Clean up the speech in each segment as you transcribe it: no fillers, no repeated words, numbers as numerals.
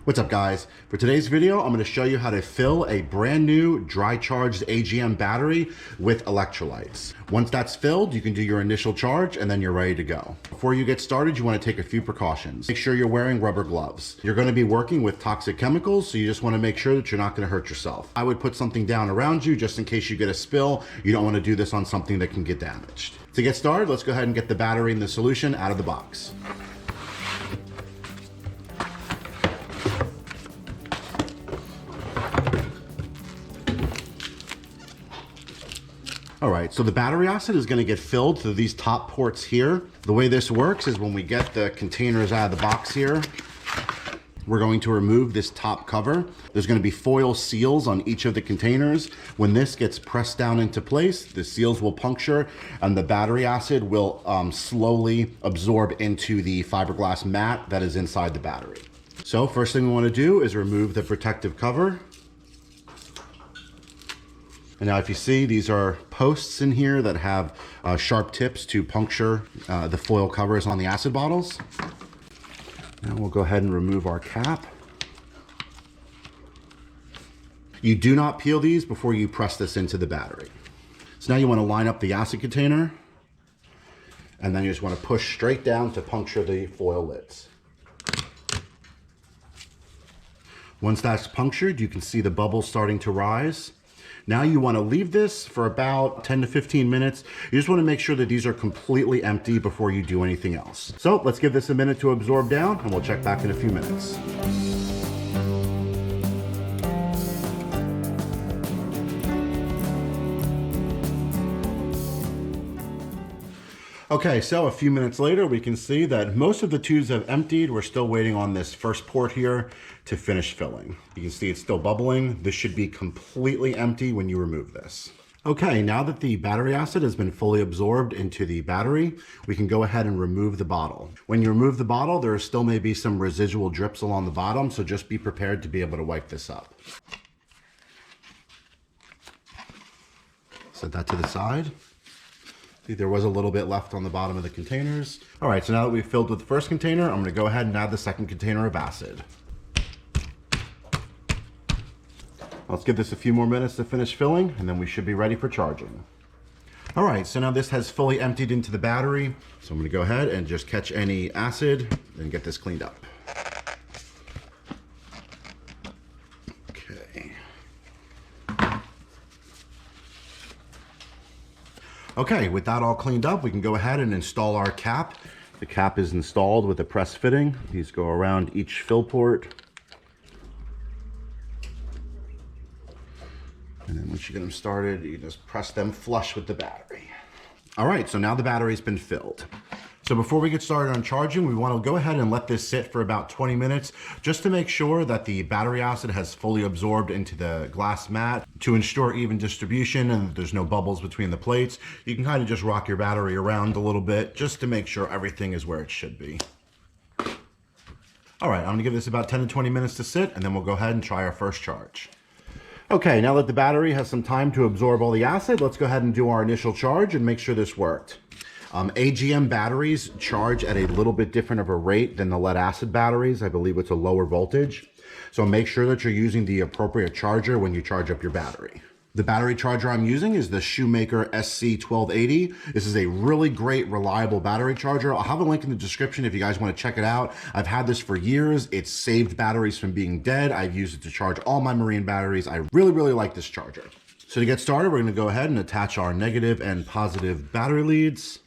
What's up guys? For today's video, I'm going to show you how to fill a brand new dry charged AGM battery with electrolytes. Once that's filled, you can do your initial charge and then you're ready to go. Before you get started, you want to take a few precautions. Make sure you're wearing rubber gloves. You're going to be working with toxic chemicals, so you just want to make sure that you're not going to hurt yourself. I would put something down around you just in case you get a spill. You don't want to do this on something that can get damaged. To get started, let's go ahead and get the battery and the solution out of the box. All right, so the battery acid is gonna get filled through these top ports here. The way this works is when we get the containers out of the box here, we're going to remove this top cover. There's gonna be foil seals on each of the containers. When this gets pressed down into place, the seals will puncture and the battery acid will slowly absorb into the fiberglass mat that is inside the battery. So first thing we wanna do is remove the protective cover. And now if you see, these are posts in here that have sharp tips to puncture the foil covers on the acid bottles. Now we'll go ahead and remove our cap. You do not peel these before you press this into the battery. So now you want to line up the acid container, and then you just want to push straight down to puncture the foil lids. Once that's punctured, you can see the bubbles starting to rise. Now you want to leave this for about 10 to 15 minutes. You just want to make sure that these are completely empty before you do anything else. So let's give this a minute to absorb down and we'll check back in a few minutes. Okay, so a few minutes later, we can see that most of the tubes have emptied. We're still waiting on this first port here to finish filling. You can see it's still bubbling. This should be completely empty when you remove this. Okay, now that the battery acid has been fully absorbed into the battery, we can go ahead and remove the bottle. When you remove the bottle, there still may be some residual drips along the bottom, so just be prepared to be able to wipe this up. Set that to the side. See, there was a little bit left on the bottom of the containers. All right, so now that we've filled with the first container, I'm gonna go ahead and add the second container of acid. Let's give this a few more minutes to finish filling, and then we should be ready for charging. All right, so now this has fully emptied into the battery. So I'm gonna go ahead and just catch any acid and get this cleaned up. Okay, with that all cleaned up, we can go ahead and install our cap. The cap is installed with a press fitting. These go around each fill port. And then once you get them started, you just press them flush with the battery. All right, so now the battery's been filled. So before we get started on charging, we want to go ahead and let this sit for about 20 minutes just to make sure that the battery acid has fully absorbed into the glass mat. To ensure even distribution and that there's no bubbles between the plates, you can kind of just rock your battery around a little bit just to make sure everything is where it should be. All right, I'm gonna give this about 10 to 20 minutes to sit, and then we'll go ahead and try our first charge. Okay, now that the battery has some time to absorb all the acid, let's go ahead and do our initial charge and make sure this worked. AGM batteries charge at a little bit different of a rate than the lead acid batteries. I believe it's a lower voltage. So make sure that you're using the appropriate charger when you charge up your battery. The battery charger I'm using is the Shoemaker SC1280. This is a really great, reliable battery charger. I'll have a link in the description if you guys want to check it out. I've had this for years. It's saved batteries from being dead. I've used it to charge all my marine batteries. I really, really like this charger. So to get started, we're going to go ahead and attach our negative and positive battery leads.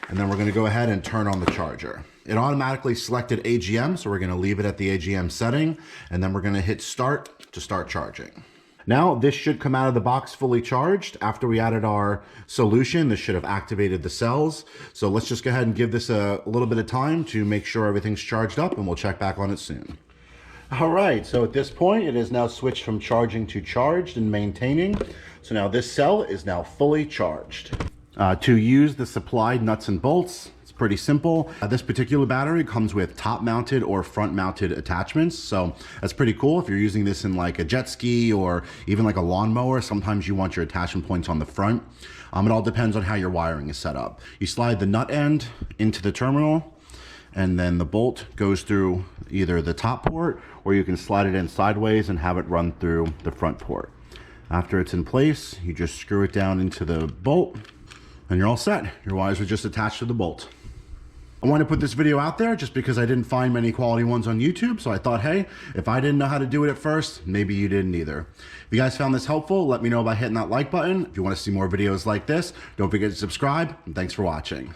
And then we're going to go ahead and turn on the charger. It automatically selected AGM, so we're going to leave it at the AGM setting, and then we're going to hit start to start charging. Now this should come out of the box fully charged. After we added our solution, this should have activated the cells. So let's just go ahead and give this a little bit of time to make sure everything's charged up, and we'll check back on it soon. All right, so at this point, it is now switched from charging to charged and maintaining. So now this cell is now fully charged. To use the supplied nuts and bolts, it's pretty simple. This particular battery comes with top mounted or front mounted attachments. So that's pretty cool. If you're using this in like a jet ski or even like a lawnmower, sometimes you want your attachment points on the front. It all depends on how your wiring is set up. You slide the nut end into the terminal, and then the bolt goes through either the top port, or you can slide it in sideways and have it run through the front port. After it's in place, you just screw it down into the bolt and you're all set. Your wires are just attached to the bolt. I want to put this video out there just because I didn't find many quality ones on YouTube, so I thought, hey, if I didn't know how to do it at first, maybe you didn't either. If you guys found this helpful, let me know by hitting that like button. If you want to see more videos like this, don't forget to subscribe, and thanks for watching.